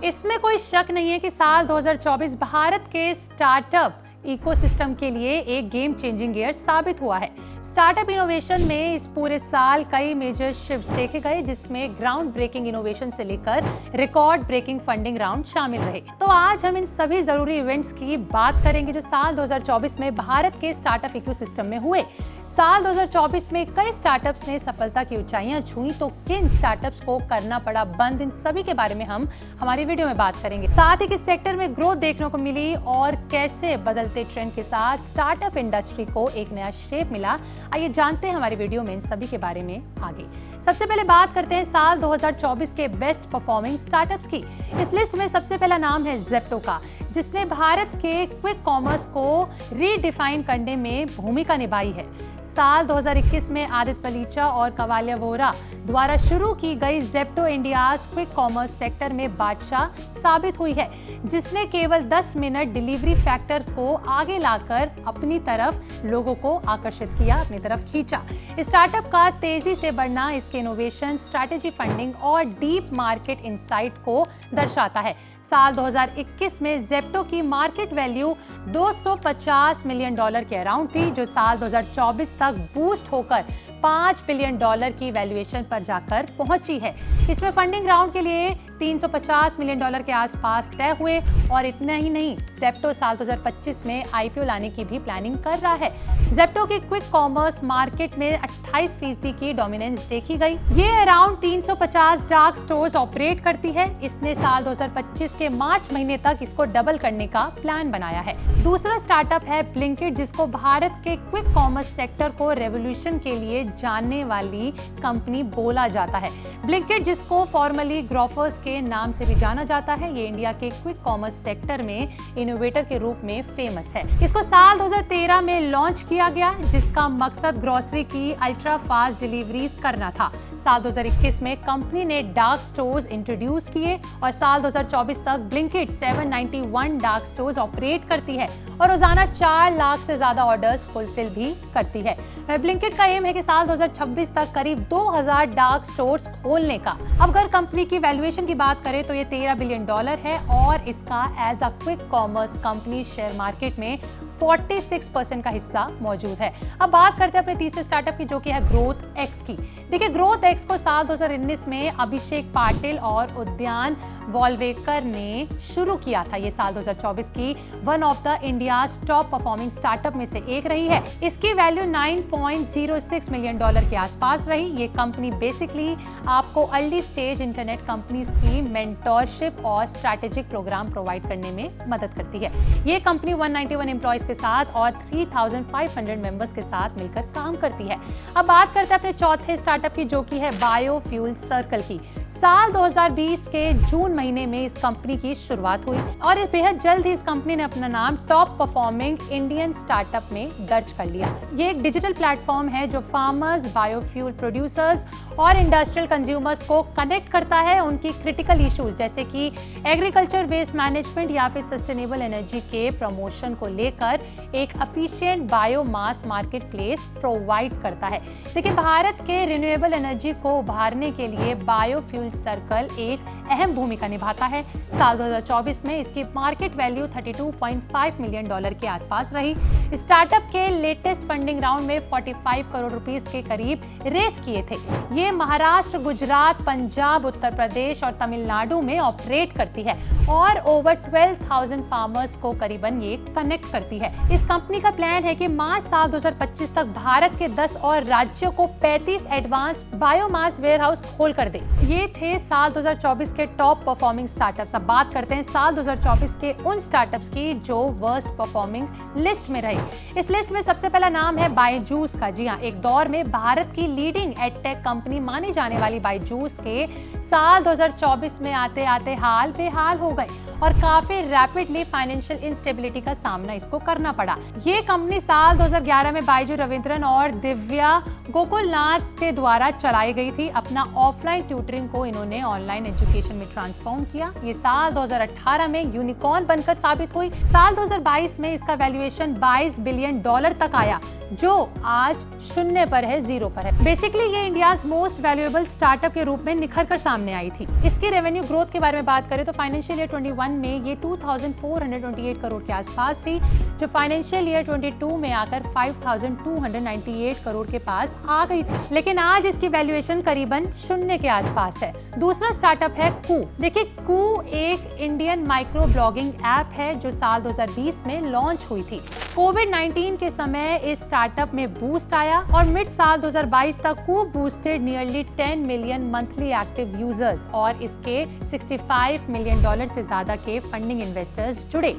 इसमें कोई शक नहीं है कि साल 2024 भारत के स्टार्टअप इकोसिस्टम के लिए एक गेम चेंजिंग ईयर साबित हुआ है। स्टार्टअप इनोवेशन में इस पूरे साल कई मेजर शिफ्ट्स देखे गए, जिसमें ग्राउंड ब्रेकिंग इनोवेशन से लेकर रिकॉर्ड ब्रेकिंग फंडिंग राउंड शामिल रहे। तो आज हम इन सभी जरूरी इवेंट्स की बात करेंगे जो साल 2024 में भारत के स्टार्टअप इकोसिस्टम में हुए। साल 2024 में कई स्टार्टअप्स ने सफलता की ऊंचाइयां छुई, तो किन स्टार्टअप्स को करना पड़ा बंद, इन सभी के बारे में हम हमारी वीडियो में बात करेंगे। साथ ही किस सेक्टर में ग्रोथ देखने को मिली और कैसे बदलते ट्रेंड के साथ स्टार्टअप इंडस्ट्री को एक नया शेप मिला, आइए जानते हैं हमारी वीडियो में इन सभी के बारे में आगे। सबसे पहले बात करते हैं साल 2024 के बेस्ट परफॉर्मिंग स्टार्टअप्स की। इस लिस्ट में सबसे पहला नाम है ज़ेप्टो का, जिसने भारत के क्विक कॉमर्स को रीडिफाइन करने में भूमिका निभाई है। साल 2021 में आदित्य पलीचा और कवालिया वोरा द्वारा शुरू की गई Zepto India's quick commerce sector में बादशाह साबित हुई है, जिसने केवल 10 मिनट डिलीवरी फैक्टर को आगे लाकर अपनी तरफ लोगों को आकर्षित किया, अपनी तरफ खींचा। स्टार्टअप का तेजी से बढ़ना इसके इनोवेशन, स्ट्रैटेजी, फंडिंग और डीप मार्केट इनसाइट को दर्शाता है। साल 2021 में ज़ेप्टो की मार्केट वैल्यू $250 मिलियन के अराउंड थी, जो साल 2024 तक बूस्ट होकर $5 बिलियन की वैल्यूएशन पर जाकर पहुंची है। इसमें फंडिंग राउंड के लिए $350 मिलियन के आसपास तय हुए और इतना ही नहीं, ज़ेप्टो साल 2025 में आईपीओ लाने की भी प्लानिंग कर रहा है। ज़ेप्टो की क्विक कॉमर्स मार्केट में 28% की डोमिनेंस देखी गई। ये अराउंड 350 डार्क स्टोर्स ऑपरेट करती है। इसने साल 2025 के मार्च महीने तक इसको डबल करने का प्लान बनाया है। दूसरा स्टार्टअप है ब्लिंकिट, जिसको भारत के क्विक कॉमर्स सेक्टर को रेवोल्यूशन के लिए जानने वाली कंपनी बोला जाता है। ब्लिंकिट, जिसको फॉर्मली ग्रोफर्स के नाम से भी जाना जाता है, ये इंडिया के क्विक कॉमर्स सेक्टर में इनोवेटर के रूप में फेमस है। इसको साल 2013 में लॉन्च किया गया, जिसका मकसद ग्रोसरी की अल्ट्रा फास्ट डिलीवरीज करना था। साल 2021 में कंपनी ने डार्क स्टोर्स इंट्रोड्यूस किए और साल 2024 तक ब्लिंकिट 791 डार्क स्टोर्स ऑपरेट करती है और रोजाना 4 लाख से ज्यादा ऑर्डर्स फुलफिल भी करती है। ब्लिंकिट का एम है कि साल 2026 तक करीब 2000 डार्क स्टोर्स खोलने का। अब अगर कंपनी की वैल्यूएशन की बात करें तो ये $13 बिलियन है और इसका as a quick commerce company share market में 46% का हिस्सा मौजूद है। अब बात करते हैं अपने तीसरे स्टार्टअप की, जो कि है ग्रोथ एक्स की। देखिए, ग्रोथ एक्स को साल 2019 में अभिषेक पाटिल और उद्यान वॉलवेकर ने शुरू किया था। ये साल 2024 की one of the India's top performing startup में से एक रही है। इसकी वैल्यू $9.06 मिलियन के आसपास रही। ये कंपनी बेसिकली आपको अर्ली स्टेज इंटरनेट कंपनीज की मेंटोरशिप और स्ट्रैटेजिक प्रोग्राम प्रोवाइड करने में मदद करती है। ये कंपनी 191 एम्प्लॉयज के साथ और 3500 मेंबर्स के साथ मिलकर काम करती है। अब बात करते हैं अपने चौथे स्टार्टअप की, जो कि है बायोफ्यूल सर्कल की। साल 2020 के जून महीने में इस कंपनी की शुरुआत हुई और बेहद जल्द ही इस कंपनी ने अपना नाम टॉप परफॉर्मिंग इंडियन स्टार्टअप में दर्ज कर लिया। ये एक डिजिटल प्लेटफॉर्म है जो फार्मर्स, बायोफ्यूल प्रोड्यूसर्स और इंडस्ट्रियल कंज्यूमर्स को कनेक्ट करता है उनकी क्रिटिकल इश्यूज जैसे कि एग्रीकल्चर वेस्ट मैनेजमेंट या फिर सस्टेनेबल एनर्जी के प्रमोशन को लेकर एक efficient biomass market place provide करता है। देखिए, भारत के रिन्यूएबल एनर्जी को उभारने के लिए बायोफ्यूल सर्कल एक अहम भूमिका निभाता है। साल 2024 में इसकी मार्केट वैल्यू $32.5 मिलियन के आसपास रही। स्टार्टअप के लेटेस्ट फंडिंग राउंड में 45 करोड़ रुपीस के करीब रेस किए थे। ये महाराष्ट्र, गुजरात, पंजाब, उत्तर प्रदेश और तमिलनाडु में ऑपरेट करती है और ओवर 12,000 फार्मर्स को करीबन ये कनेक्ट करती है। इस कंपनी का प्लान है कि मार्च साल 2025 तक भारत के 10 और राज्यों को 35 एडवांस बायोमास वेयरहाउस खोल कर दे। ये थे साल 2024 के टॉप परफॉर्मिंग स्टार्टअप्स। अब बात करते हैं साल 2024 के उन स्टार्टअप्स की जो वर्स्ट परफॉर्मिंग लिस्ट में रहे। इस लिस्ट में सबसे पहला नाम है बायजूस का। जी हाँ, एक दौर में भारत की लीडिंग एडटेक कंपनी मानी जाने वाली बायजूस के साल 2024 में आते आते हाल बेहाल हो गए और काफी रैपिडली फाइनेंशियल इंस्टेबिलिटी का सामना इसको करना पड़ा। ये कंपनी साल 2011 में बायजू रविंद्रन और दिव्या गोकुलनाथ के द्वारा चलाई गई थी। अपना ऑफलाइन ट्यूटरिंग को इन्होंने ऑनलाइन एजुकेशन में ट्रांसफॉर्म किया। ये साल 2018 में यूनिकॉर्न बनकर साबित हुई। साल 2022 में इसका वैल्यूएशन $22 बिलियन तक आया, जो आज शून्य पर है, जीरो पर है। बेसिकली ये India's most most valuable startup के रूप में निखर कर सामने आई थी। इसके रेवेन्यू ग्रोथ के बारे में बात करें तो फाइनेंशियल ईयर 21 में ये 2428 करोड़ के आसपास थी, जो फाइनेंशियल ईयर 22 में आकर 5298 करोड़ के पास आ गई थी। लेकिन आज इसकी वैल्यूएशन करीबन शून्य के आसपास है। दूसरा स्टार्टअप है कू। देखिए, कू एक इंडियन माइक्रो ब्लॉगिंग ऐप है जो साल 2020 में लॉन्च हुई थी। कोविड-19 के समय इस स्टार्टअप में बूस्ट आया और मिड साल 2022 तक Koo boosted nearly 10 million monthly active users और इसके $65 मिलियन से ज्यादा के फंडिंग इन्वेस्टर्स जुड़े।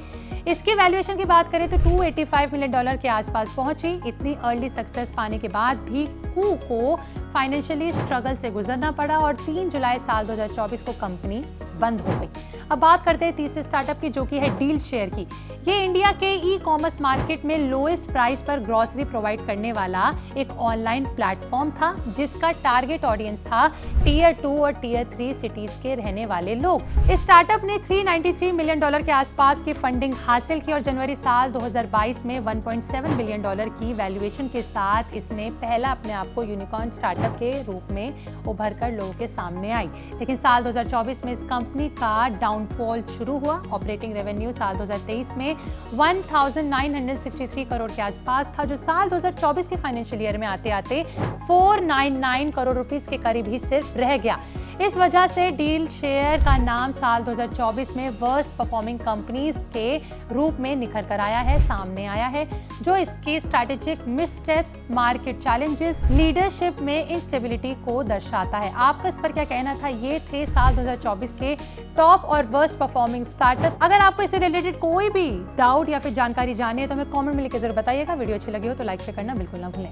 इसकी वैल्यूएशन की बात करें तो $285 मिलियन के आसपास पहुंची। इतनी अर्ली सक्सेस पाने के बाद भी कू को फाइनेंशियली स्ट्रगल से गुजरना पड़ा और 3 जुलाई साल 2024 को कंपनी बंद हो गई। अब बात करते हैं तीसरे स्टार्टअप की, जो कि है डील शेयर की। ये इंडिया के ई कॉमर्स मार्केट में लोएस्ट प्राइस पर ग्रोसरी प्रोवाइड करने वाला एक ऑनलाइन प्लेटफॉर्म था, जिसका टारगेट ऑडियंस था टीयर 2 और टीयर 3 सिटीज के रहने वाले लोग। इस स्टार्टअप ने $393 मिलियन के आसपास की फंडिंग हासिल की और जनवरी साल 2022 में $1.7 बिलियन की वैल्यूएशन के साथ इसने पहला अपने आप को यूनिकॉर्न स्टार्टअप के रूप में उभर कर लोगों के सामने आई। लेकिन साल 2024 में इस कंपनी का डाउनफॉल शुरू हुआ। ऑपरेटिंग रेवेन्यू साल 2023 में 1963 करोड़ के आसपास था, जो साल 2024 के फाइनेंशियल ईयर में आते आते 499 करोड़ रुपीस के करीब ही सिर्फ रह गया। इस वजह से डील शेयर का नाम साल 2024 में वर्स्ट परफॉर्मिंग कंपनीज के रूप में निखर कर आया है, सामने आया है, जो इसकी स्ट्रैटेजिक मिसस्टेप्स, मार्केट चैलेंजेस, लीडरशिप में इंस्टेबिलिटी को दर्शाता है। आपका इस पर क्या कहना था? ये थे साल 2024 के टॉप और वर्स्ट परफॉर्मिंग स्टार्टअप। अगर आपको इससे रिलेटेड कोई भी डाउट या फिर जानकारी जाननी है तो हमें कमेंट में लिख के जरूर बताइएगा। वीडियो अच्छी लगी हो तो लाइक शेयर करना बिल्कुल ना भूलें।